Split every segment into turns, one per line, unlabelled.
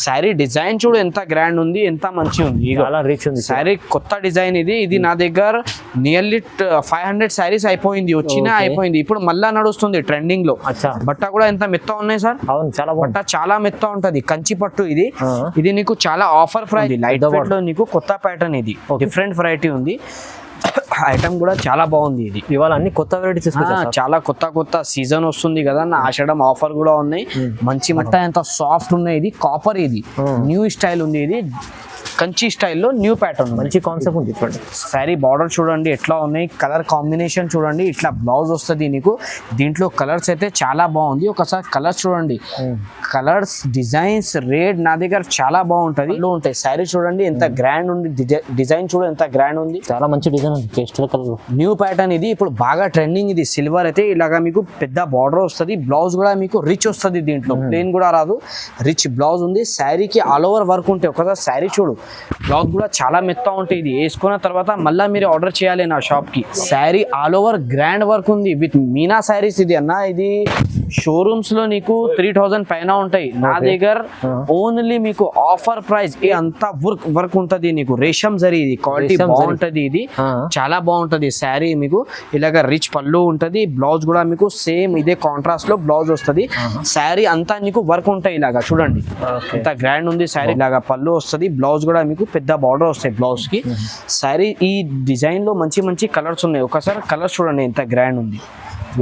Sari design చూడు ఎంత grand ఉంది, ఎంత మంచి ఉంది.
చాలా రిచ్ ఉంది
శారీ కొత్త డిజైన్ ఇది నా దగ్గర నియర్లీ 500 శారీస్ అయిపోయింది, అయిపోయింది. ఇప్పుడు మళ్ళా నడుస్తుంది ట్రెండింగ్ లో. బట్ట కూడా ఎంత మెత్త ఉన్నాయి సార్.
అవును, చాలా
బట్ట చాలా మెత్త ఉంటది, కంచి పట్టు ఇది. ఇది నీకు చాలా ఆఫర్ ప్రైస్, లైట్ వెయిట్ లో నీకు కొత్త ప్యాటర్న్, ఇది డిఫరెంట్ వెరైటీ ఉంది. ఐటమ్ కూడా చాలా బాగుంది. ఇది
ఇవాళ అన్ని కొత్త వెరైటీస్
చాలా కొత్త సీజన్ వస్తుంది కదా, నా ఆషాఢం ఆఫర్ కూడా ఉన్నాయి. మంచి మట్ట ఎంత సాఫ్ట్ ఉన్నాయి. ఇది కాపర్, ఇది న్యూ స్టైల్ ఉంది. ఇది కంచి స్టైల్లో న్యూ ప్యాటర్న్,
మంచి కాన్సెప్ట్ ఉంది.
శారీ బార్డర్ చూడండి ఎట్లా ఉన్నాయి, కలర్ కాంబినేషన్ చూడండి. ఇట్లా బ్లౌజ్ వస్తుంది నీకు. దీంట్లో కలర్స్ అయితే చాలా బాగుంది. ఒకసారి కలర్స్ చూడండి, కలర్స్ డిజైన్స్ రేట్ నా దగ్గర చాలా బాగుంటది ఉంటాయి. శారీ చూడండి ఎంత గ్రాండ్ ఉంది, డిజైన్ చూడండి ఎంత గ్రాండ్ ఉంది.
చాలా మంచి డిజైన్ ఉంది, పేస్టల్ కలర్
న్యూ ప్యాటర్న్. ఇది ఇప్పుడు బాగా ట్రెండింగ్. ఇది సిల్వర్ అయితే ఇలాగా మీకు పెద్ద బార్డర్ వస్తుంది. బ్లౌజ్ కూడా మీకు రిచ్ వస్తుంది, దీంట్లో ప్లెయిన్ కూడా రాదు, రిచ్ బ్లౌజ్ ఉంది. శారీకి ఆల్ ఓవర్ వర్క్ ఉంటాయి. ఒకసారి శారీ చూడు, బ్లౌజ్ కూడా చాలా మెత్త ఉంటాయి. ఇది వేసుకున్న తర్వాత మళ్ళీ మీరు ఆర్డర్ చేయాలి నా షాప్ కి. Sari all over grand work ఉంది విత్ మీనా శారీస్. ఇది అన్న ఇది షోరూమ్స్ లో నీకు 3000 పైన ఉంటాయి. నా దగ్గర ఓన్లీ మీకు ఆఫర్ ప్రైస్ అంతా వర్క్ ఉంటది. నీకు రేషం జరీ, ఇది క్వాలిటీ బాగుంటది. ఇది చాలా బాగుంటది. శారీ మీకు ఇలాగ రిచ్ పళ్ళు ఉంటది. బ్లౌజ్ కూడా మీకు సేమ్ ఇదే కాంట్రాస్ట్ లో బ్లౌజ్ వస్తుంది. శారీ అంతా నీకు వర్క్ ఉంటాయి. ఇలాగా చూడండి ఎంత గ్రాండ్ ఉంది శారీ. ఇలాగా పళ్ళు వస్తుంది, బ్లౌజ్ కూడా మీకు పెద్ద బార్డర్ వస్తాయి బ్లౌజ్ కి. శారీ ఈ డిజైన్ లో మంచి కలర్స్ ఉన్నాయి. ఒకసారి కలర్స్ చూడండి ఎంత గ్రాండ్ ఉంది.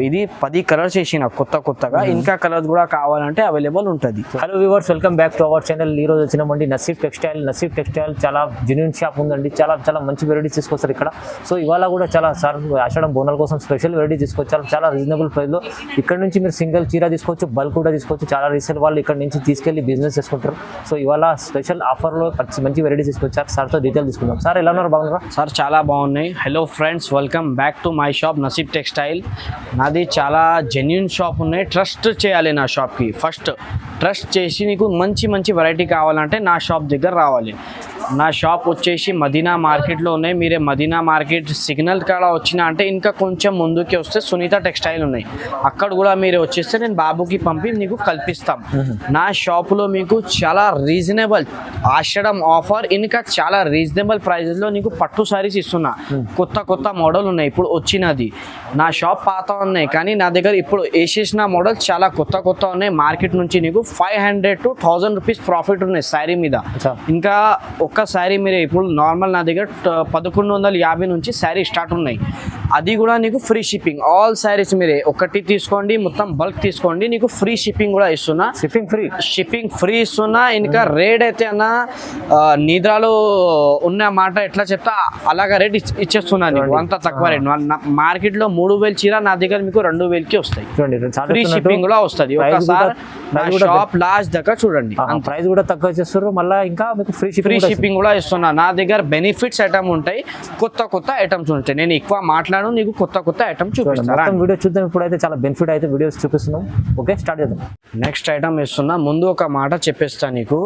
ఇది 10 కలర్స్ వేసిన కొత్తగా. ఇంకా కలర్స్ కూడా కావాలంటే అవైలబుల్ ఉంటుంది.
Hello viewers, welcome back to our channel. ఈ రోజు వచ్చినామండి నసీబ్ టెక్స్టైల్. చాలా జెన్యూన్ షాప్ ఉందండి. చాలా మంచి వెరైటీస్ తీసుకొస్తారు ఇక్కడ. సో ఇవాళ కూడా చాలా సార్ ఆషాఢం బోనాల కోసం స్పెషల్ వెరైటీ తీసుకొచ్చారు. చాలా రీజనబుల్ ప్రైస్ లో. ఇక్కడ నుంచి మీరు సింగిల్ చీర తీసుకోవచ్చు, బల్క్ కూడా తీసుకోవచ్చు. చాలా రీసేల్ వాళ్ళు ఇక్కడ నుంచి తీసుకెళ్లి బిజినెస్ చేసుకుంటారు. సో ఇవాళ స్పెషల్ ఆఫర్ లో మంచి వెరైటీ తీసుకొచ్చారు. సార్తో డీటెయిల్ తీసుకుందాం. సార్ ఎలా ఉన్నారు, బాగున్నారా?
సార్ చాలా బాగున్నాయి. Hello friends, welcome back to my shop నసీబ్ textile. నాది చాలా జెన్యూన్ షాప్ ఉన్నాయి. ట్రస్ట్ చేయాలి నా షాప్కి. ఫస్ట్ ట్రస్ట్ చేసి నీకు మంచి వెరైటీ కావాలంటే నా షాప్ దగ్గర రావాలి. నా షాప్ వచ్చేసి మదీనా మార్కెట్లో ఉన్నాయి. మీరే మదీనా మార్కెట్ సిగ్నల్ కాడ వచ్చినా అంటే ఇంకా కొంచెం ముందుకి వస్తే సునీత టెక్స్టైల్ ఉన్నాయి. అక్కడ కూడా మీరు వచ్చేస్తే నేను బాబుకి పంపి నీకు కల్పిస్తాం. నా షాపులో మీకు చాలా రీజనబుల్ ఆషాఢం ఆఫర్, ఇంకా చాలా రీజనబుల్ ప్రైజెస్లో నీకు పట్టు సారీస్ ఇస్తున్నా. కొత్త మోడల్ ఉన్నాయి ఇప్పుడు వచ్చినది. నా షాప్ పాత ఉన్నాయి కానీ నా దగ్గర ఇప్పుడు వేసేసిన మోడల్ చాలా కొత్త ఉన్నాయి. మార్కెట్ నుంచి నీకు 500 to 1000 రూపీస్ ప్రాఫిట్ ఉన్నాయి శారీ మీద. ఇంకా ఒక్క శారీ మీరే ఇప్పుడు నార్మల్ నా దగ్గర 1150 నుంచి శారీ స్టార్ట్ ఉన్నాయి. అది కూడా నీకు ఫ్రీ షిప్పింగ్. ఆల్ శారీస్ మీరే ఒకటి తీసుకోండి, మొత్తం బల్క్ తీసుకోండి, నీకు ఫ్రీ షిప్పింగ్ కూడా ఇస్తున్నా. షిప్పింగ్ ఫ్రీ ఇస్తున్నా. ఇంకా రేట్ అయితే అన్న నిద్రలో ఉన్న మాట ఎట్లా చెప్తా అలాగా రేట్ ఇచ్చేస్తున్నా నీకు. అంత తక్కువ రేట్. మార్కెట్ లో 3000 చీర నా దగ్గర మీకు 2000కి వస్తాయి. ఫ్రీ షిప్పింగ్ కూడా వస్తుంది. ఒకసారి షాప్ లాస్ట్ దగ్గర చూడండి,
ప్రైస్ కూడా తక్కువ చేస్తారు. మళ్ళీ ఇంకా మీకు ఫ్రీ
షిప్పింగ్ కూడా ఇస్తున్నా. నా దగ్గర బెనిఫిట్స్ ఐటమ్ ఉంటాయి, కొత్త ఐటమ్స్ ఉంటాయి. నేను ఎక్కువ మాట్లాడు, నీకు కొత్త ఐటమ్ చూపిస్తాను.
వీడియో చూద్దాం. ఇప్పుడైతే చాలా బెనిఫిట్ అయితే వీడియోస్ చూపిస్తున్నాం. ఓకే, స్టార్ట్ చేద్దాం.
నెక్స్ట్ ఐటమ్ ఇస్తున్నా. ముందు ఒక మాట చెప్పేస్తా నీకు,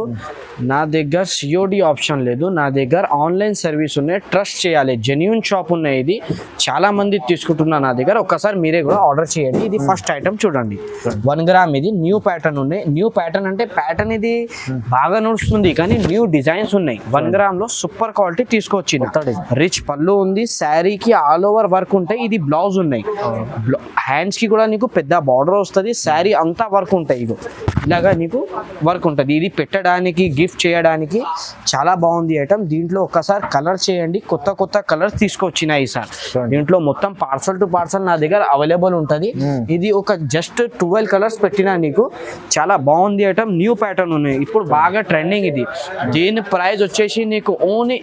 నా దగ్గర సిఓడి ఆప్షన్ లేదు. నా దగ్గర ఆన్లైన్ సర్వీస్ ఉన్నాయి. ట్రస్ట్ చేయాలి, జెన్యూన్ షాప్ ఉన్నాయి. ఇది చాలా మంది తీసుకుంటున్నా నా దగ్గర. ఒక్కసారి మీరే కూడా ఆర్డర్ చేయండి. ఇది ఫస్ట్ ఐటమ్ చూడండి, 1 గ్రామ్. ఇది న్యూ ప్యాటర్న్ ఉన్నాయి. న్యూ ప్యాటర్న్ అంటే ప్యాటర్న్ ఇది బాగా నడుస్తుంది కానీ న్యూ డిజైన్స్ ఉన్నాయి. 1 గ్రామ్ లో సూపర్ క్వాలిటీ తీసుకొచ్చింది. రిచ్ పళ్ళు ఉంది. శారీకి ఆల్ ఓవర్ వర్క్ ఉంటాయి. ఇది బ్లౌజ్ ఉన్నాయి. హ్యాండ్స్ కి కూడా నీకు పెద్ద బార్డర్ వస్తుంది. శారీ అంతా వర్క్ ఉంటాయి. ఇది ఇలాగా నీకు వర్క్ ఉంటుంది. ఇది పెట్టడానికి, గిఫ్ట్ చేయడానికి చాలా బాగుంది ఐటమ్. దీంట్లో ఒక్కసారి కలర్ చేయండి. కొత్త కలర్స్ తీసుకొచ్చినాయి సార్. దీంట్లో మొత్తం పార్సల్ టు పార్సల్ నా దగ్గర అవైలబుల్ ఉంటుంది. ఇది ఒక జస్ట్ 12 కలర్స్ పెట్టినా నీకు చాలా బాగుంది ఐటమ్. న్యూ ప్యాటర్న్ ఉన్నాయి, ఇప్పుడు బాగా ట్రెండింగ్. ఇది దీని ప్రైస్ వచ్చేసి నీకు ఓన్లీ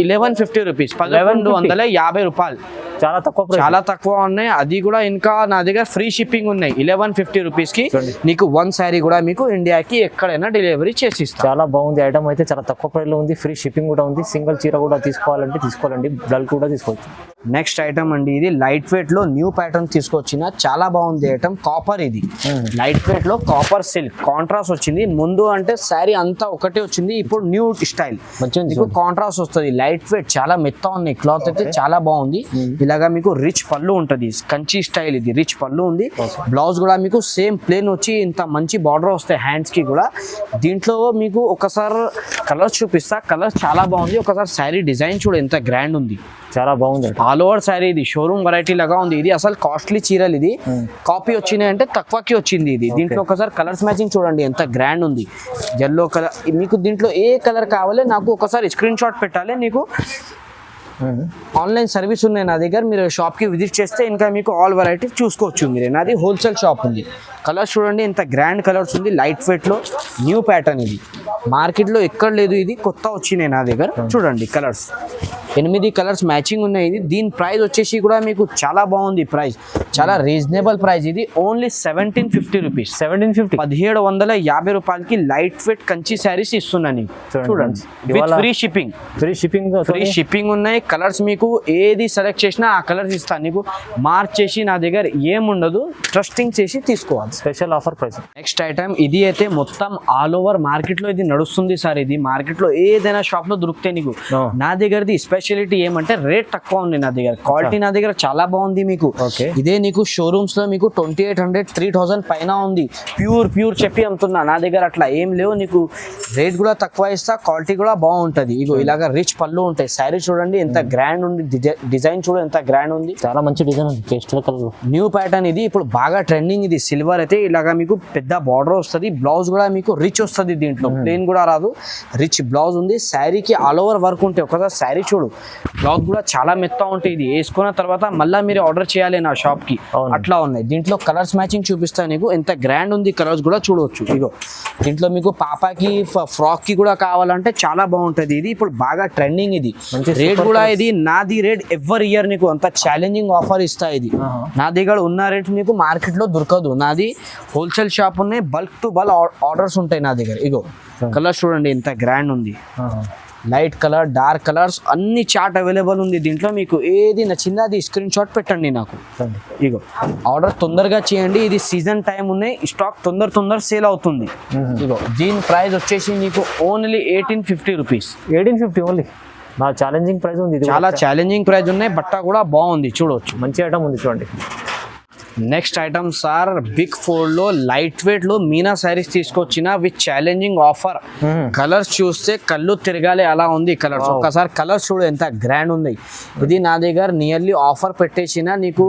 1150 రూపీస్, 1150 రూపాయలు. చాలా తక్కువ ఉన్నాయి. అది కూడా ఇంకా నా దగ్గర ఫ్రీ షిప్పింగ్ ఉన్నాయి. 1150 రూపీస్ కి నీకు 1 శారీ కూడా మీకు ఇండియాకి ఎక్కడైనా డెలివరీ చేసి ఇస్తాం.
చాలా బాగుంది ఐటమ్ అయితే, చాలా తక్కువ ప్రైస్ లో ఉంది. ఫ్రీ షిప్పింగ్ కూడా ఉంది. సింగిల్ చీర కూడా తీసుకోవాలండి, బల్క్ కూడా తీసుకోవచ్చు.
నెక్స్ట్ ఐటమ్ అండి, ఇది లైట్ వెయిట్ లో న్యూ ప్యాటర్న్ తీసుకొచ్చిన చాలా బాగుంది ఐటమ్. కాపర్, ఇది లైట్ వెయిట్ లో కాపర్ సిల్క్ కాంట్రాస్ట్ వచ్చింది. ముందు అంటే శారీ అంతా ఒకటే వచ్చింది, ఇప్పుడు న్యూ స్టైల్ మంచిగా కాంట్రాస్ట్ వస్తుంది. లైట్ వెయిట్ చాలా మెత్త ఉన్నాయి. క్లాత్ అయితే చాలా బాగుంది. ఇలాగా మీకు రిచ్ పళ్ళు ఉంటుంది. కంచి స్టైల్ ఇది రిచ్ పళ్ళు ఉంది. బ్లౌజ్ కూడా మీకు సేమ్ ప్లేన్ వచ్చి ఇంత మంచి బార్డర్ వస్తాయి హ్యాండ్స్కి కూడా. దీంట్లో మీకు ఒకసారి కలర్స్ చూపిస్తా, కలర్స్ చాలా బాగుంది. ఒకసారి శారీ డిజైన్ చూడు ఎంత గ్రాండ్ ఉంది,
చాలా బాగుంది.
ఆల్ ఓవర్ శారీ ఇది షోరూమ్ వెరైటీ లాగా ఉంది. ఇది అసలు కాస్ట్లీ చీరలు, ఇది కాపీ వచ్చినాయి అంటే తక్కువకి వచ్చింది ఇది. దీంట్లో ఒకసారి కలర్స్ మ్యాచింగ్ చూడండి ఎంత గ్రాండ్ ఉంది. ఎల్లో కలర్, మీకు దీంట్లో ఏ కలర్ కావాలి నాకు ఒకసారి స్క్రీన్ షాట్ పెట్టాలి. నీకు ఆన్లైన్ సర్వీస్ ఉన్నాయి నా దగ్గర, మీరు షాప్కి విజిట్ చేస్తే ఇంకా మీకు ఆల్ వెరైటీ చూసుకోవచ్చు మీరు. నాది హోల్సేల్ షాప్ ఉంది. కలర్స్ చూడండి ఎంత గ్రాండ్ కలర్స్ ఉంది, లైట్ వెయిట్లో న్యూ ప్యాటర్న్ ఇది. మార్కెట్లో ఎక్కడ లేదు, ఇది కొత్త వచ్చినాయి నా దగ్గర. చూడండి కలర్స్ 8 కలర్స్ మ్యాచింగ్ ఉన్నాయి. ఇది దీని ప్రైస్ వచ్చేసి కూడా మీకు చాలా బాగుంది, ప్రైస్ చాలా రీజనబుల్ ప్రైస్. ఇది ఓన్లీ 1750 రూపీస్, 1750 రూపాయలకి లైట్ వెయిట్ కంచి శారీస్ ఇస్తున్నాను. చూడండి with free shipping, free shipping ఉన్నాయి. కలర్స్ మీకు ఏది సెలెక్ట్ చేసినా ఆ కలర్స్ ఇస్తాను. నీకు మార్చేసి నా దగ్గర ఏముండదు, ట్రస్టింగ్ చేసి తీసుకోవాలి.
Special offer price.
Next item ఇది అయితే మొత్తం ఆల్ ఓవర్ మార్కెట్లో ఇది నడుస్తుంది సార్. ఇది మార్కెట్లో ఏదైనా షాప్ లో దొరికితే నీకు. నా దగ్గరది స్పెషాలిటీ ఏమంటే రేట్ తక్కువ ఉంది నా దగ్గర, క్వాలిటీ నా దగ్గర చాలా బాగుంది. మీకు ఇదే నీకు షోరూమ్స్ లో మీకు 2800 3000 పైన ఉంది. ప్యూర్ చెప్పి అమ్ముతున్నా, నా దగ్గర అట్లా ఏం లేవు. నీకు రేట్ కూడా తక్కువ ఇస్తా, క్వాలిటీ కూడా బాగుంటది. ఇగో ఇలాగా రిచ్ పళ్ళు ఉంటాయి. శారీ చూడండి ఎంత గ్రాండ్ ఉంది, డిజైన్ చూడండి ఎంత గ్రాండ్ ఉంది,
చాలా మంచి డిజైన్ ఉంది. పేస్టల్ కలర్
న్యూ ప్యాటర్న్ ఇది, ఇప్పుడు బాగా ట్రెండింగ్ ఇది. సిల్వర్ అయితే ఇలాగా మీకు పెద్ద బార్డర్ వస్తుంది, బ్లౌజ్ కూడా మీకు రిచ్ వస్తుంది. దీంట్లో ప్లెయిన్ కూడా రాదు, రిచ్ బ్లౌజ్ ఉంది. శారీకి ఆల్ ఓవర్ వర్క్ ఉంటాయి. ఒకసారి శారీ చూడు, బ్లౌజ్ కూడా చాలా మెత్త ఉంటాయి. ఇది వేసుకున్న తర్వాత మళ్ళీ మీరు ఆర్డర్ చేయాలి నా షాప్ కి, అట్లా ఉన్నాయి. దీంట్లో కలర్స్ మ్యాచింగ్ చూపిస్తాను నీకు, ఎంత గ్రాండ్ ఉంది. కలర్స్ కూడా చూడవచ్చు. ఇగో దీంట్లో మీకు పాపాకి ఫ్రాక్ కి కూడా కావాలంటే చాలా బాగుంటది. ఇది ఇప్పుడు బాగా ట్రెండింగ్ ఇది. రేట్ కూడా ఇది నాది రేట్ ఎవ్రీ ఇయర్ నీకు అంత ఛాలెంజింగ్ ఆఫర్ ఇస్తా. ఇది నా దగ్గర ఉన్న రేట్ నీకు మార్కెట్ లో దొరకదు. నాది హోల్సేల్ షాప్ ఉన్నాయి, బల్క్ టు బల్క్ ఆర్డర్స్ ఉంటాయి నా దగ్గర. ఇగో కలర్స్ చూడండి ఎంత గ్రాండ్ ఉంది, లైట్ కలర్, డార్క్ కలర్స్ అన్ని చార్ట్ అవైలబుల్ ఉంది. దీంట్లో మీకు ఏది నచ్చిందో అది స్క్రీన్ షాట్ పెట్టండి నాకు. ఇగో ఆర్డర్ తొందరగా చేయండి, ఇది సీజన్ టైం ఉన్నాయి, స్టాక్ తొందర సేల్ అవుతుంది. ఇగో దీని ప్రైస్ వచ్చేసి నీకు ఓన్లీ 1850 రూపీస్.
1850 ఓన్లీ. నా ఛాలెంజింగ్ ప్రైస్ ఉంది.
చాలా ఛాలెంజింగ్ ప్రైస్ ఉన్నాయి. బట్ట కూడా బాగుంది, చూడవచ్చు.
మంచి ఐటమ్ ఉంది చూడండి.
Next item sir big four లో లైట్ వెయిట్ లో మీనా శారీస్ తీసుకొచ్చిన విత్ ఛాలెంజింగ్ ఆఫర్. కలర్స్ చూస్తే కళ్ళు తిరగాలి అలా ఉంది కలర్స్. ఒక్కసారి కలర్స్ చూడు ఎంత గ్రాండ్ ఉంది. ఇది నా దగ్గర నియర్లీ ఆఫర్ పెట్టేసిన నీకు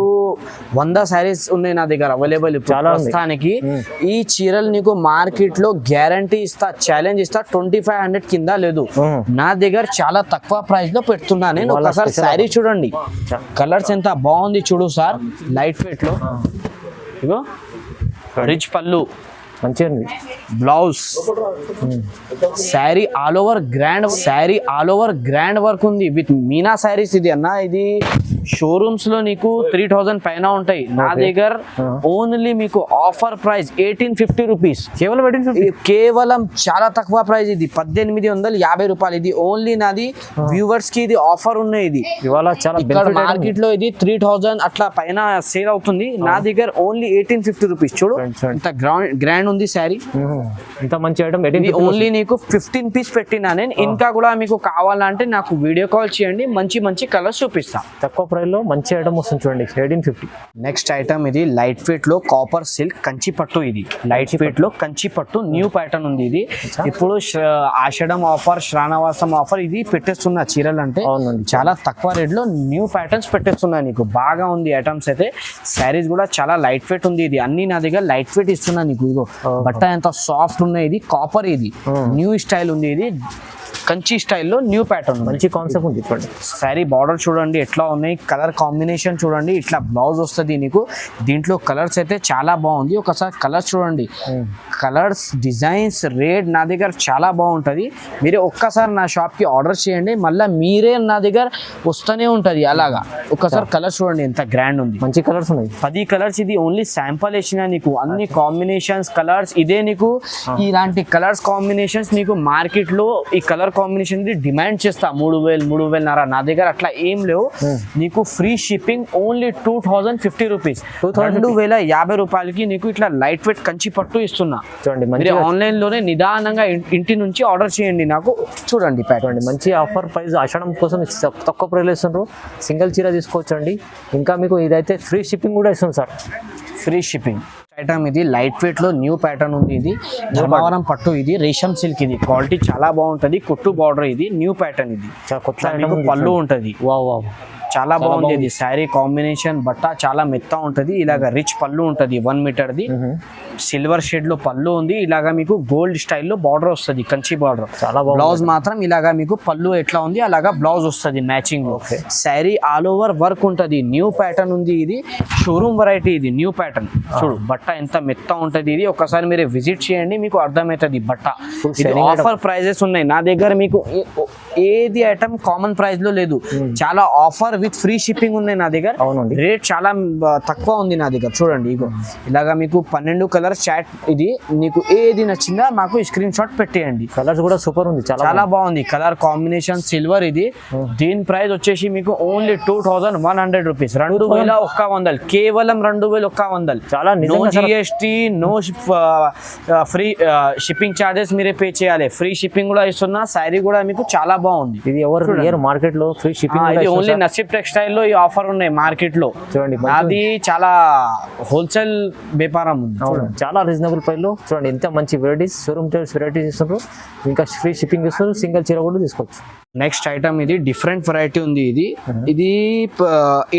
100 శారీస్ ఉన్నాయి నా దగ్గర అవైలబుల్ ప్రస్తుతానికి. ఈ చీరలు నీకు మార్కెట్ లో గ్యారంటీ ఇస్తా, ఛాలెంజ్ ఇస్తా, 2500 కింద లేదు. నా దగ్గర చాలా తక్కువ ప్రైస్ లో పెడుతున్నా నేను. ఒకసారి శారీ చూడండి, కలర్స్ ఎంత బాగుంది చూడు సార్. లైట్ వెయిట్ లో ఇగో రిచ్ పళ్ళు,
మంచిగా ఉంది
blouse, sari all over grand work ఉంది విత్ మీనా శారీస్. ఇది అన్న ఇది షోరూమ్స్ లో నీకు 3000 పైన ఉంటాయి. నా దగ్గర ఓన్లీ మీకు ఆఫర్ ప్రైస్ 1850 రూపీస్. కేవలం చాలా తక్కువ ప్రైస్. ఇది 1850 రూపాయలు. ఇది ఓన్లీ నాది వ్యూవర్స్ కి ఇది ఆఫర్ ఉన్నాయి. ఇది
ఇవాళ చాలా
ఇక్కడ మార్కెట్ లో ఇది 3000 అట్లా పైన సేల్ అవుతుంది. నా దగ్గర ఓన్లీ 1850 రూపీస్. చూడు ఇంత గ్రాండ్ ఉంది శారీ,
ఇంత మంచి ఐటమ్.
ఓన్లీ నీకు 15 పీస్ పెట్టినా నేను. ఇంకా కూడా మీకు కావాలంటే నాకు వీడియో కాల్ చేయండి, మంచి కలర్స్ చూపిస్తా.
తక్కువ ప్రైస్ లో మంచి ఐటమ్ వస్తుంది చూడండి. 1850.
నెక్స్ట్ ఐటమ్ ఇది లైట్ వెయిట్ లో కాపర్ సిల్క్ కంచి పట్టు. ఇది లైట్ వెయిట్ లో కంచి పట్టు న్యూ ప్యాటర్న్ ఉంది. ఇది ఇప్పుడు ఆషాఢం ఆఫర్, శ్రావణవాసం ఆఫర్ ఇది పెట్టేస్తున్నా. చీరలు అంటే చాలా తక్కువ రేట్ లో న్యూ ప్యాటర్న్స్ పెట్టేస్తున్నా నీకు. బాగా ఉంది ఐటమ్స్ అయితే. శారీస్ కూడా చాలా లైట్ వెయిట్ ఉంది. ఇది అన్ని నా దగ్గర లైట్ వెయిట్ ఇస్తున్నా నీకు. ఇగో బట్ట ఎంత సాఫ్ట్ ఉన్నాయి. ఇది కాపర్, ఇది న్యూ స్టైల్ ఉంది. ఇది కంచి స్టైల్లో న్యూ ప్యాటర్న్,
మంచి కాన్సెప్ట్ ఉంది.
శారీ బార్డర్ చూడండి ఎట్లా ఉన్నాయి, కలర్ కాంబినేషన్ చూడండి. ఇట్లా బ్లౌజ్ వస్తుంది నీకు. దీంట్లో కలర్స్ అయితే చాలా బాగుంది. ఒకసారి కలర్స్ చూడండి, కలర్స్, డిజైన్స్, రేట్ నా దగ్గర చాలా బాగుంటుంది. మీరు ఒక్కసారి నా షాప్కి ఆర్డర్ చేయండి, మళ్ళీ మీరే నా దగ్గర వస్తూనే ఉంటుంది అలాగా. ఒక్కసారి కలర్స్ చూడండి ఎంత గ్రాండ్ ఉంది.
మంచి కలర్స్ ఉన్నాయి.
10 కలర్స్. ఇది ఓన్లీ శాంపుల్ వేసిన నీకు. అన్ని కాంబినేషన్స్ కలర్స్ ఇదే నీకు. ఇలాంటి కలర్స్ కాంబినేషన్స్ నీకు మార్కెట్ లో ఈ కలర్ కాంబినేషన్ డిమాండ్ చేస్తా 3000 3500. నా దగ్గర అట్లా ఏం లేవు. నీకు ఫ్రీ షిప్పింగ్ ఓన్లీ 2050 రూపీస్. 2050 రూపాయలకి నీకు ఇట్లా లైట్ వెయిట్ కంచి పట్టు ఇస్తున్నా.
చూడండి,
మీరు ఆన్లైన్ లోనే నిదానంగా ఇంటి నుంచి ఆర్డర్ చేయండి నాకు. చూడండి
చూడండి మంచి ఆఫర్ ప్రైస్. ఆషాఢం కోసం తక్కువ ప్రైస్ ఇస్తున్నారు. సింగిల్ చీర తీసుకోవచ్చండి. ఇంకా మీకు ఇదైతే ఫ్రీ షిప్పింగ్ కూడా ఇస్తుంది సార్.
ఫ్రీ షిప్పింగ్ ఐటమ్ ఇది లైట్ వెయిట్ లో న్యూ ప్యాటర్న్ ఉంది. ఇది ధర్మవరం పట్టు, ఇది రేషం సిల్క్, ఇది క్వాలిటీ చాలా బాగుంటది. కుట్టు బార్డర్, ఇది న్యూ ప్యాటర్న్, ఇది
చాలా కొత్త
మీకు పళ్ళు ఉంటది.
వావ్ వావ్
చాలా బాగుంది. ఇది శారీ కాంబినేషన్ బట్ట చాలా మెత్త ఉంటది. ఇలాగ రిచ్ పళ్ళు ఉంటది 1 మీటర్ది. సిల్వర్ షేడ్ లో పళ్ళు ఉంది. ఇలాగా మీకు గోల్డ్ స్టైల్లో బార్డర్ వస్తుంది, కంచి బార్డర్.
చాలా బాగుంది.
బ్లౌజ్ మాత్రం ఇలాగా మీకు పళ్ళు ఎట్లా ఉంది అలాగా బ్లౌజ్ వస్తుంది మ్యాచింగ్ లో. శారీ ఆల్ ఓవర్ వర్క్ ఉంటది. న్యూ ప్యాటర్న్ ఉంది. ఇది షోరూమ్ వెరైటీ, ఇది న్యూ ప్యాటర్న్. చూడు బట్ట ఎంత మెత్త ఉంటది. ఇది ఒకసారి మీరు విజిట్ చేయండి, మీకు అర్థమవుతుంది బట్ట. ఇది ఆఫర్ ప్రైజెస్ ఉన్నాయి నా దగ్గర. మీకు ఏది ఐటమ్ కామన్ ప్రైస్ లో లేదు. చాలా ఆఫర్ విత్ ఫ్రీ షిప్పింగ్ ఉన్నాయి నా దగ్గర. రేట్ చాలా తక్కువ ఉంది నా దగ్గర. చూడండి ఇగో ఇలాగా మీకు 12 కలర్ చాట్. ఇది నీకు ఏది నచ్చిందా మాకు స్క్రీన్ షాట్ పెట్టేయండి.
కలర్స్ కూడా సూపర్ ఉంది,
చాలా బాగుంది. Colour combination silver. ఇది దీని ప్రైస్ వచ్చేసి మీకు ఓన్లీ 2100 రూపీస్, 2100, కేవలం 2100.
చాలా
no GST, no free shipping charges మీరే పే చేయాలి. ఫ్రీ షిప్పింగ్ కూడా ఇస్తున్నా. శారీ కూడా మీకు చాలా బాగుంది.
ఇది ఎవరు మార్కెట్ లో ఫ్రీ షిప్పింగ్?
ఇది ఓన్లీ నసీబ్ టెక్స్టైల్ లో ఈ ఆఫర్ ఉన్నాయి మార్కెట్ లో.
చూడండి
అది చాలా హోల్సేల్ వ్యాపారం ఉంది.
చాలా రీజనబుల్ ప్రైస్ లో చూడండి ఎంత మంచి వెరైటీస్, షోరూమ్ వెరైటీస్ ఇస్తున్నారు. ఇంకా ఫ్రీ షిప్పింగ్ ఇస్తున్నారు. సింగిల్ చీర కూడా తీసుకోవచ్చు.
నెక్స్ట్ ఐటమ్ ఇది డిఫరెంట్ వెరైటీ ఉంది. ఇది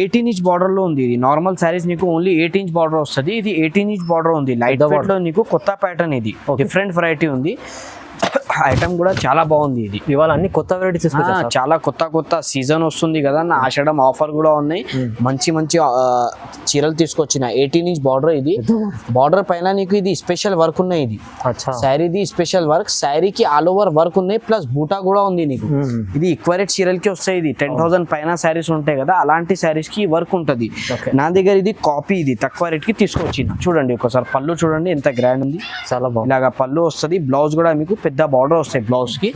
18 ఇంచ్ బార్డర్ లో ఉంది. ఇది నార్మల్ సారీస్ నీకు ఓన్లీ 8 ఇంచ్ బార్డర్ వస్తుంది. ఇది 18 ఇంచ్ బార్డర్ ఉంది. లైట్ వెయిట్ లో నీకు కొత్త ప్యాటర్న్. ఇది డిఫరెంట్ వెరైటీ ఉంది. ఐటమ్ కూడా చాలా బాగుంది. ఇది
ఇవాళ అన్ని కొత్త వెరైటీస్
చాలా కొత్త సీజన్ వస్తుంది కదా నా ఆషాఢం ఆఫర్ కూడా ఉన్నాయి. మంచి చీరలు తీసుకొచ్చిన 18 ఇంచ్ బార్డర్. ఇది బార్డర్ పైన నీకు ఇది స్పెషల్ వర్క్ ఉన్నాయి. ఇది శారీది స్పెషల్ వర్క్. శారీకి ఆల్ ఓవర్ వర్క్ ఉన్నాయి, ప్లస్ బూటా కూడా ఉంది నీకు. ఇది ఈక్వరేట్ చీరలకి వస్తాయి. ఇది 10,000 పైన శారీస్ ఉంటాయి కదా, అలాంటి శారీస్ కి వర్క్ ఉంటది. నా దగ్గర ఇది కాపీ. ఇది తక్కువ రేట్ కి తీసుకొచ్చిన. చూడండి ఒకసారి పళ్ళు చూడండి ఎంత గ్రాండ్ ఉంది. చాలా బాగుంది. ఇలాగా పళ్ళు వస్తుంది. బ్లౌజ్ కూడా మీకు పెద్ద బార్డర్ వస్తాయి బ్లౌజ్ కి.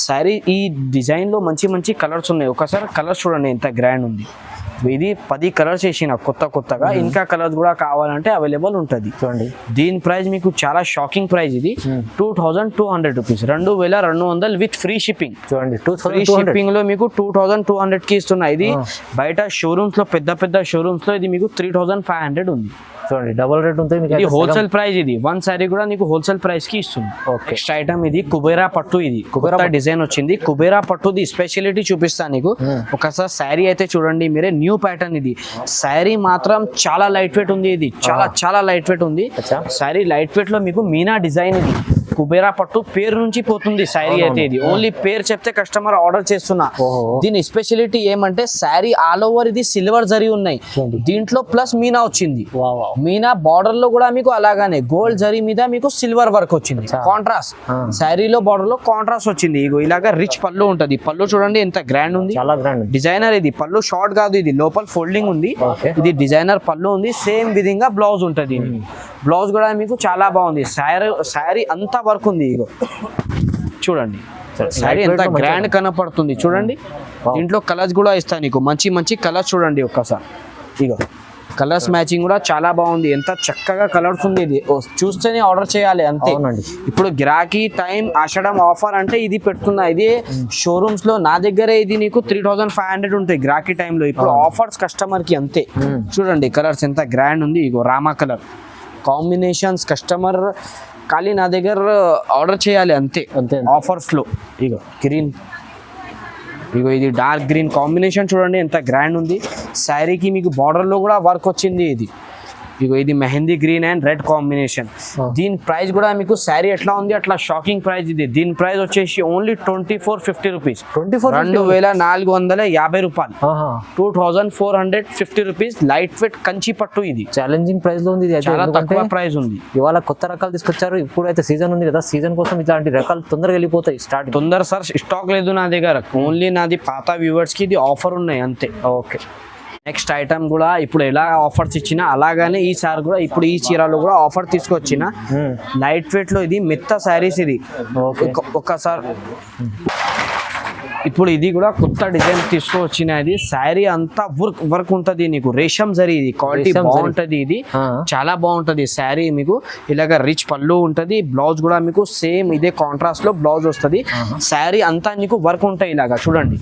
శారీ ఈ డిజైన్ లో మంచి కలర్స్ ఉన్నాయి. ఒకసారి కలర్స్ చూడండి ఎంత గ్రాండ్ ఉంది. ఇది 10 కలర్స్ వేసిన కొత్తగా. ఇంకా కలర్స్ కూడా కావాలంటే అవైలబుల్ ఉంటుంది. చూడండి దీని ప్రైస్ మీకు చాలా షాకింగ్ ప్రైస్. ఇది 2200 రూపీస్, 2200 విత్ ఫ్రీ షిప్పింగ్. చూడండి ఫ్రీ షిప్పింగ్ లో మీకు 2200 కి ఇస్తున్నా. ఇది బయట షోరూమ్స్ లో పెద్ద షోరూమ్స్ లో ఇది మీకు 3500 ఉంది.
చూడండి డబుల్ రేట్ ఉంటుంది.
ఇది హోల్సేల్ ప్రైస్. ఇది 1 సారీ కూడా నీకు హోల్సేల్ ప్రైస్ కి ఇస్తుంది. నెక్స్ట్ ఐటమ్ ఇది కుబేరా పట్టు. ఇది కుబేరా డిజైన్ వచ్చింది. కుబేరా పట్టుది స్పెషాలిటీ చూపిస్తాను నీకు. ఒకసారి శారీ అయితే చూడండి మీరే. New pattern. ఇది శారీ మాత్రం చాలా లైట్ వెయిట్ ఉంది. ఇది చాలా లైట్ వెయిట్ ఉంది. శారీ లైట్ వెయిట్ లో మీకు మీనా డిజైన్. ఇది కుబేరా పట్టు పేరు నుంచి పోతుంది శారీ అయితే. ఇది ఓన్లీ పేరు చెప్తే కస్టమర్ ఆర్డర్ చేస్తున్నా. దీని స్పెషాలిటీ ఏమంటే శారీ ఆల్ ఓవర్ ఇది సిల్వర్ జరీ ఉన్నాయి. దీంట్లో ప్లస్ మీనా వచ్చింది. మీనా బార్డర్ లో కూడా మీకు అలాగానే గోల్డ్ జరీ మీద మీకు సిల్వర్ వర్క్ వచ్చింది. కాంట్రాస్ట్ శారీలో బార్డర్ లో కాంట్రాస్ట్ వచ్చింది. ఇగో ఇలాగా రిచ్ పళ్ళు ఉంటది. పళ్ళు చూడండి ఎంత గ్రాండ్ ఉంది. చాలా గ్రాండ్ డిజైనర్. ఇది పళ్ళు షార్ట్ కాదు, ఇది లోపల ఫోల్డింగ్ ఉంది. ఇది డిజైనర్ పళ్ళు ఉంది. సేమ్ విధంగా బ్లౌజ్ ఉంటది. బ్లౌజ్ కూడా మీకు చాలా బాగుంది. శారీ అంతా వర్క్ ఉంది. ఇగో చూడండి శారీ ఎంత గ్రాండ్ కనపడుతుంది. చూడండి దీంట్లో కలర్స్ కూడా ఇస్తాను నీకు. మంచి కలర్స్ చూడండి ఒక్కసారి. ఇగో కలర్స్ మ్యాచింగ్ కూడా చాలా బాగుంది. ఎంత చక్కగా కలర్స్ ఉంది. ఇది చూస్తేనే ఆర్డర్ చేయాలి అంతే. ఇప్పుడు గిరాకీ టైం ఆషాఢం ఆఫర్ అంటే ఇది పెడుతున్నా. ఇది షోరూమ్స్ లో నా దగ్గర ఇది నీకు 3500 ఉంటాయి గిరాకీ టైంలో. ఇప్పుడు ఆఫర్స్ కస్టమర్ కి అంతే. చూడండి కలర్స్ ఎంత గ్రాండ్ ఉంది. ఇగో రామా కలర్ కాంబినేషన్స్ కస్టమర్ ఖాళీ నా దగ్గర ఆర్డర్ చేయాలి అంతే ఆఫర్స్ లో. ఇగో గ్రీన్, ఇగో ఇది డార్క్ గ్రీన్ కాంబినేషన్ చూడండి ఎంత గ్రాండ్ ఉంది. శారీకి మీకు బార్డర్ లో కూడా వర్క్ వచ్చింది. ఇది ఇగో ఇది mehndi green and red combination. దీని ప్రైస్ కూడా మీకు శారీ ఎట్లా ఉంది అట్లా షాకింగ్ ప్రైస్. ఇది దీని ప్రైస్ వచ్చేసి ఓన్లీ 2450 రూపీస్, 2450 రూపాయలు, 2450 రూపీస్. లైట్ వెయిట్ కంచి పట్టు. ఇది
ఛాలెంజింగ్ ప్రైస్ లో ఉంది.
చాలా తక్కువ ప్రైస్ ఉంది.
ఇవాళ కొత్త రకాలు తీసుకొచ్చారు. ఇప్పుడు అయితే సీజన్ ఉంది కదా, సీజన్ కోసం ఇట్లాంటి రకాలు తొందరగా వెళ్ళిపోతాయి. తొందర
సార్ స్టాక్ లేదు నా దగ్గర. ఓన్లీ నాది పాత వ్యూవర్స్ కి ఇది ఆఫర్ ఉన్నాయి అంతే. ఓకే నెక్స్ట్ ఐటమ్ కూడా ఇప్పుడు ఎలా ఆఫర్స్ ఇచ్చినా అలాగానే ఈసారి కూడా ఇప్పుడు ఈ చీరలో కూడా ఆఫర్ తీసుకొచ్చిన. లైట్ వెయిట్ లో ఇది మెత్త శారీస్. ఇది ఒకసారి ఇప్పుడు ఇది కూడా కొత్త డిజైన్ తీసుకువచ్చినది. శారీ అంతా వర్క్ ఉంటది నీకు, రేషం జరీ ఇది, క్వాలిటీ
రేషం జరీ.
బాగుంటది ఇది, చాలా బాగుంటది శారీ. మీకు ఇలాగ రిచ్ పళ్ళు ఉంటది, బ్లౌజ్ కూడా మీకు సేమ్ ఇదే కాంట్రాస్ట్ లో బ్లౌజ్ వస్తది. శారీ అంతా నీకు వర్క్ ఉంటాయి ఇలాగా చూడండి,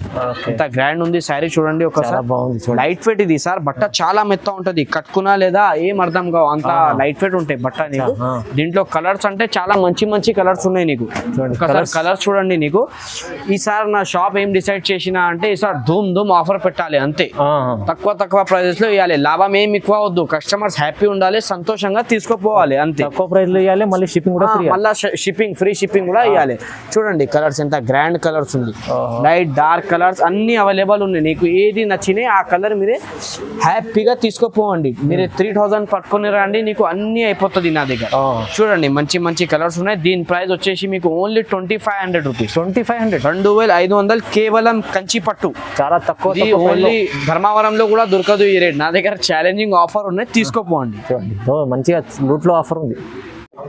ఎంత గ్రాండ్ ఉంది శారీ చూడండి ఒకసారి.
బాగుంది.
లైట్ వెయిట్ ఇది సార్, బట్ట చాలా మెత్త ఉంటది, కట్టుకున్నా లేదా ఏం అర్థం కావు, అంత లైట్ వెయిట్ ఉంటాయి బట్ట నీకు. దీంట్లో కలర్స్ అంటే చాలా మంచి మంచి కలర్స్ ఉన్నాయి నీకు. ఒకసారి కలర్స్ చూడండి నీకు. ఈసారి నా షాప్ ఏం డిసైడ్ చేసినా అంటే ఈసారి ధూమ్ ఆఫర్ పెట్టాలి అంతే, తక్కువ ప్రైజెస్ లో ఇవ్వాలి, లాభం ఏం ఎక్కువ వద్దు, కస్టమర్స్ హ్యాపీ ఉండాలి, సంతోషంగా తీసుకుపోవాలి అంతే.
తక్కువ ప్రైస్ లో ఇవ్వాలి, మళ్ళీ షిప్పింగ్ కూడా ఫ్రీ.
మళ్ళీ ఫ్రీ షిప్పింగ్ కూడా ఇవ్వాలి. చూడండి కలర్స్ ఎంత గ్రాండ్ కలర్స్ ఉంది, లైట్ డార్క్ కలర్స్ అన్ని అవైలబుల్ ఉన్నాయి. నీకు ఏది నచ్చినాయి ఆ కలర్ మీరే హ్యాపీగా తీసుకుపోవండి. మీరు 3000 పట్టుకుని రండి, నీకు అన్ని అయిపోతుంది నా దగ్గర. చూడండి మంచి మంచి కలర్స్ ఉన్నాయి. దీని ప్రైస్ వచ్చేసి మీకు ఓన్లీ 2500 రూపీస్. 2500 కేవలం కంచి పట్టు, చాలా తక్కువ. ఓన్లీ ధర్మవరంలో కూడా దొరకదు ఈ రేట్. నా దగ్గర ఛాలెంజింగ్ ఆఫర్ ఉన్నాయి, తీసుకోపోండి.
మంచిగా లూట్ లో ఆఫర్ ఉంది.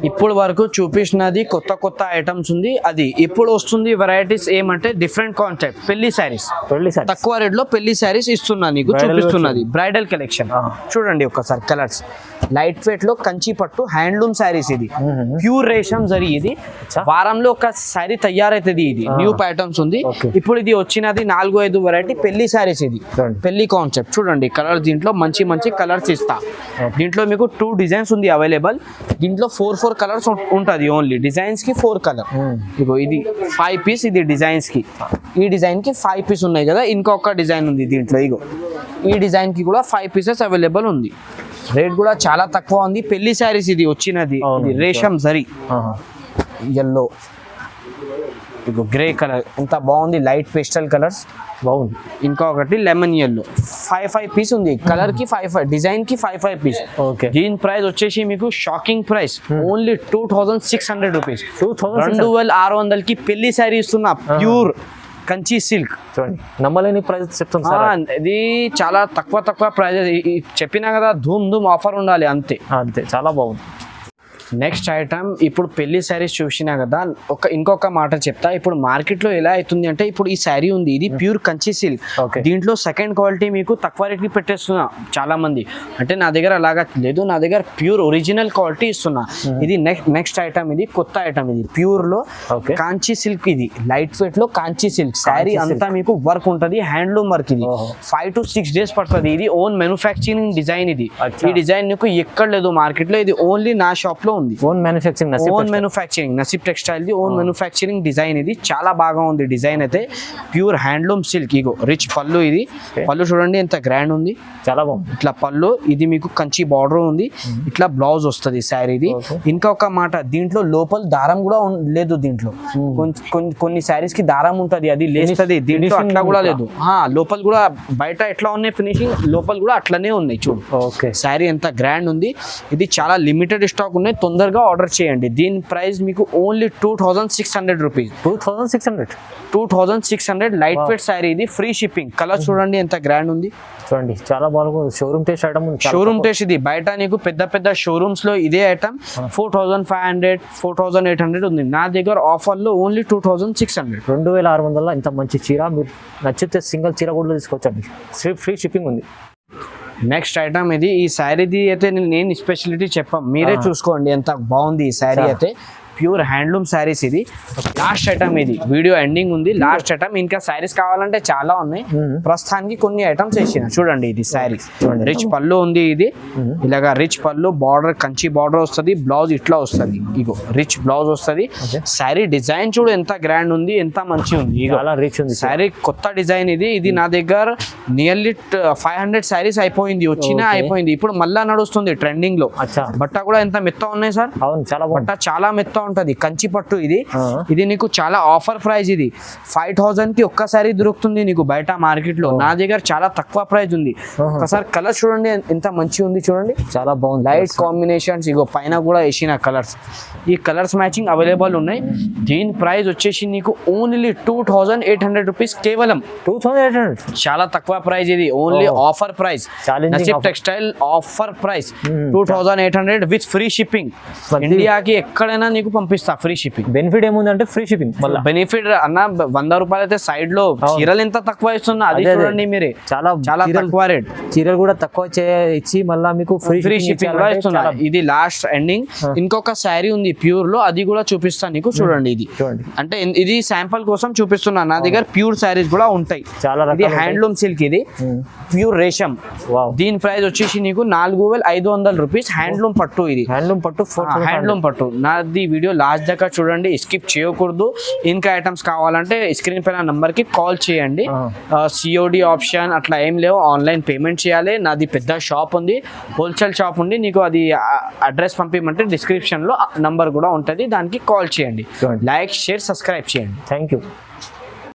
ఇప్పుడు వరకు చూపించినది కొత్త ఐటమ్స్ ఉంది. అది ఇప్పుడు వస్తుంది వెరైటీస్ ఏమంటే డిఫరెంట్ కాన్సెప్ట్, పెళ్లి శారీస్. తక్కువ రేట్ లో పెళ్లి శారీస్ ఇస్తున్నా నీకు, చూపిస్తున్నది బ్రైడల్ కలెక్షన్. చూడండి ఒకసారి కలర్స్, లైట్ వెయిట్ లో కంచి పట్టు హ్యాండ్లూమ్ శారీస్. ఇది ప్యూర్ రేషం జరీ. ఇది వారంలో ఒక శారీ తయారైతుంది. ఇది న్యూ ప్యాటర్న్స్ ఉంది. ఇప్పుడు ఇది వచ్చినది 4-5 వెరైటీ పెళ్లి శారీస్. ఇది పెళ్లి కాన్సెప్ట్. చూడండి కలర్స్, దీంట్లో మంచి మంచి కలర్స్ ఇస్తా. దీంట్లో మీకు 2 డిజైన్స్ ఉంది అవైలబుల్. దీంట్లో 4 కలర్స్ ఉంటది ఓన్లీ. డిజైన్స్ కి 4 కలర్. ఇగో ఇది 5 పీస్, ఇది డిజైన్స్ కి. ఈ డిజైన్ కి 5 పీస్ ఉన్నాయి కదా, ఇంకొక డిజైన్ ఉంది దీంట్లో. ఇగో ఈ డిజైన్ కి కూడా 5 పీసెస్ అవైలబుల్ ఉంది. రేట్ కూడా చాలా తక్కువ ఉంది. పెళ్లి శారీస్ ఇది వచ్చినది. ఇది రేషం జరీ, ఎల్లో, ఇగో గ్రే కలర్ ఎంత బాగుంది, లైట్ పేస్టల్ కలర్స్ బాగుంది. ఇంకొకటి లెమన్ ఎల్లో. 5 పీస్ ఉంది. కలర్ కి 5 డిజైన్ కి 5 పీస్. దీని ప్రైస్ వచ్చేసి మీకు షాకింగ్ ప్రైస్ ఓన్లీ 2600 రూపీస్. 2600 కి పెళ్లి శారీ ఇస్తున్నా, ప్యూర్ కంచి సిల్క్.
నమ్మలేని ప్రైస్ చెప్తాను.
ఇది చాలా తక్కువ ప్రైస్ చెప్పినా కదా, ధూమ్ ఆఫర్ ఉండాలి అంతే.
చాలా బాగుంది.
నెక్స్ట్ ఐటమ్, ఇప్పుడు పెళ్లి శారీస్ చూసినా కదా, ఇంకొక మాట చెప్తా. ఇప్పుడు మార్కెట్ లో ఎలా అవుతుంది అంటే, ఇప్పుడు ఈ శారీ ఉంది, ఇది ప్యూర్ కంచి సిల్క్. దీంట్లో సెకండ్ క్వాలిటీ మీకు తక్కువ రేట్కి పెట్టేస్తున్నా చాలా మంది. అంటే నా దగ్గర అలాగా లేదు, నా దగ్గర ప్యూర్ ఒరిజినల్ క్వాలిటీ ఇస్తున్నా. ఇది నెక్స్ట్ ఐటమ్, ఇది కొత్త ఐటమ్. ఇది ప్యూర్ లో కాంచి సిల్క్. ఇది లైట్ వెయిట్ లో కాంచి సిల్క్ శారీ. అంతా మీకు వర్క్ ఉంటది, హ్యాండ్లూమ్ వర్క్. ఇది 5 to 6 days పడుతుంది. ఇది ఓన్ మ్యానుఫ్యాక్చరింగ్ డిజైన్. ఇది ఈ డిజైన్ నీకు ఎక్కడ లేదు మార్కెట్ లో, ఇది ఓన్లీ నా షాప్ లో ఉంది.
Own manufacturing
నసీబ్ textile the own manufacturing design. ఇది చాలా బాగా ఉంది డిజైన్ అయితే, ప్యూర్ హ్యాండ్లూమ్ సిల్క్. ఇగో రిచ్ పళ్ళు. ఇది పళ్ళు చూడండి ఎంత గ్రాండ్ ఉంది, చాలా బాగుంది. ఇట్లా పళ్ళు, ఇది మీకు కంచి బార్డర్ ఉంది, ఇట్లా బ్లౌజ్ వస్తుంది శారీది. ఇంకొక మాట, దీంట్లో లోపల దారం కూడా లేదు. దీంట్లో కొన్ని శారీస్ కి దారం ఉంటది, అది లేస్తుంది. దీంట్లో అట్లా కూడా లేదు. లోపల కూడా బయట ఎట్లా ఉన్నాయి ఫినిషింగ్, లోపల కూడా అట్లనే ఉన్నాయి. చూడు శారీ ఎంత గ్రాండ్ ఉంది. ఇది చాలా లిమిటెడ్ స్టాక్ ఉన్నాయి, తొందరగా ఆర్డర్ చేయండి. దీని ప్రైస్ మీకు only 2600 rupees. 2600 light weight sari. ఇది ఫ్రీ షిప్పింగ్. కలర్ చూడండి ఎంత గ్రాండ్ ఉంది,
చూడండి చాలా బాగుంది. Showroom taste item,
showroom taste. ఇది బయట నీకు పెద్ద షోరూమ్స్ లో ఇదే ఐటమ్ 4500 4800 ఉంది. నా దగ్గర ఆఫర్ లో ఓన్లీ 2600.
2600 ఇంత మంచి చీర. మీరు నచ్చితే సింగిల్ చీర కూడా తీసుకోవచ్చండి, ఫ్రీ షిప్పింగ్ ఉంది.
నెక్స్ట్ ఐటమ్ ఇది. ఈ శారీది అయితే నేను స్పెషాలిటీ చెప్పాం, మీరే చూసుకోండి ఎంత బాగుంది ఈ శారీ అయితే. Pure handloom saris. ఇది లాస్ట్ ఐటమ్. ఇది వీడియో ఎండింగ్ ఉంది, లాస్ట్ ఐటమ్. ఇంకా శారీస్ కావాలంటే చాలా ఉన్నాయి, ప్రస్తుతానికి కొన్ని ఐటమ్స్ వేసిన. చూడండి ఇది శారీ, రిచ్ పళ్ళు ఉంది. ఇది ఇలాగా రిచ్ పళ్ళు, బార్డర్ కంచి బార్డర్ వస్తుంది, బ్లౌజ్ ఇట్లా వస్తుంది. ఇగో రిచ్ బ్లౌజ్ వస్తుంది. శారీ డిజైన్ చూడు ఎంత గ్రాండ్ ఉంది, ఎంత మంచి ఉంది. ఇగో శారీ కొత్త డిజైన్. ఇది నా దగ్గర నియర్లీ 500 శారీస్ అయిపోయింది, అయిపోయింది. ఇప్పుడు మళ్ళా నడుస్తుంది ట్రెండింగ్ లో. బట్ట కూడా ఎంత మెత్త ఉన్నాయి సార్, బట్ట చాలా మెత్త ఉంటది. కంచి పట్టు. ఇది నీకు చాలా ఆఫర్ ప్రైస్. ఇది 5000 కి ఒక్కసారి దొరుకుతుంది నీకు బయట మార్కెట్ లో. నా దగ్గర చాలా తక్కువ ప్రైస్ ఉంది. ఒకసారి కలర్ చూడండి ఎంత మంచి ఉంది, చూడండి చాలా బాగుంది. Light combinations. ఇగో పైన కూడా వేసిన కలర్స్, ఈ కలర్స్ మ్యాచింగ్ అవైలబుల్ ఉన్నాయి. దీని ప్రైస్ వచ్చేసి నీకు ఓన్లీ 2800 రూపీస్. కేవలం 2800, చాలా తక్కువ ప్రైస్. ఇది only offer price, నసీబ్ textile offer price 2800 with free shipping. ఇండియాకి ఎక్కడైనా నీకు పంపిస్తా ఫ్రీ షిప్పింగ్.
బెనిఫిట్ ఏముందంటే ఫ్రీ షిప్పింగ్ మళ్ళీ.
బెనిఫిట్ అన్న 100 రూపాయలు అయితే సైడ్ లో చీరలు ఎంత తక్కువ ఇస్తున్నా అది చూడండి మీరే,
చాలా
చాలా తక్కువ రేట్.
చీరలు కూడా తక్కువ ఇచ్చి మళ్ళీ మీకు
ఫ్రీ షిప్పింగ్ కూడా ఇస్తున్నా. ఇది లాస్ట్ ఎండింగ్. ఇంకొక శారీ ఉంది ప్యూర్ లో, అది కూడా చూపిస్తాను నీకు. చూడండి ఇది
చూడండి,
అంటే ఇది శాంపుల్ కోసం చూపిస్తున్నా. నా దగ్గర ప్యూర్ శారీస్ కూడా ఉంటాయి.
చాలా
ఇది హ్యాండ్లూమ్ సిల్క్, ఇది ప్యూర్ రేషం. దీని ప్రైస్ వచ్చేసి నీకు 4500 రూపీస్. హ్యాండ్లూమ్ పట్టు, ఇది
హ్యాండ్లూమ్ పట్టు,
హ్యాండ్లూమ్ పట్టు. నాది వీడియో లాస్ట్ దాకా చూడండి, స్కిప్ చేయకూడదు. ఇంకా ఐటమ్స్ కావాలంటే స్క్రీన్ పైన నంబర్ కి కాల్ చేయండి. సిఓడి ఆప్షన్ అట్లా ఏం లేవు, ఆన్లైన్ పేమెంట్ చేయాలి. నాది పెద్ద షాప్ ఉంది, హోల్సేల్ షాప్ ఉంది. నీకు అది అడ్రస్ పంపించమంటే డిస్క్రిప్షన్ లో నంబర్ కూడా ఉంటుంది, దానికి కాల్ చేయండి. లైక్, షేర్, సబ్స్క్రైబ్ చేయండి.
Thank you.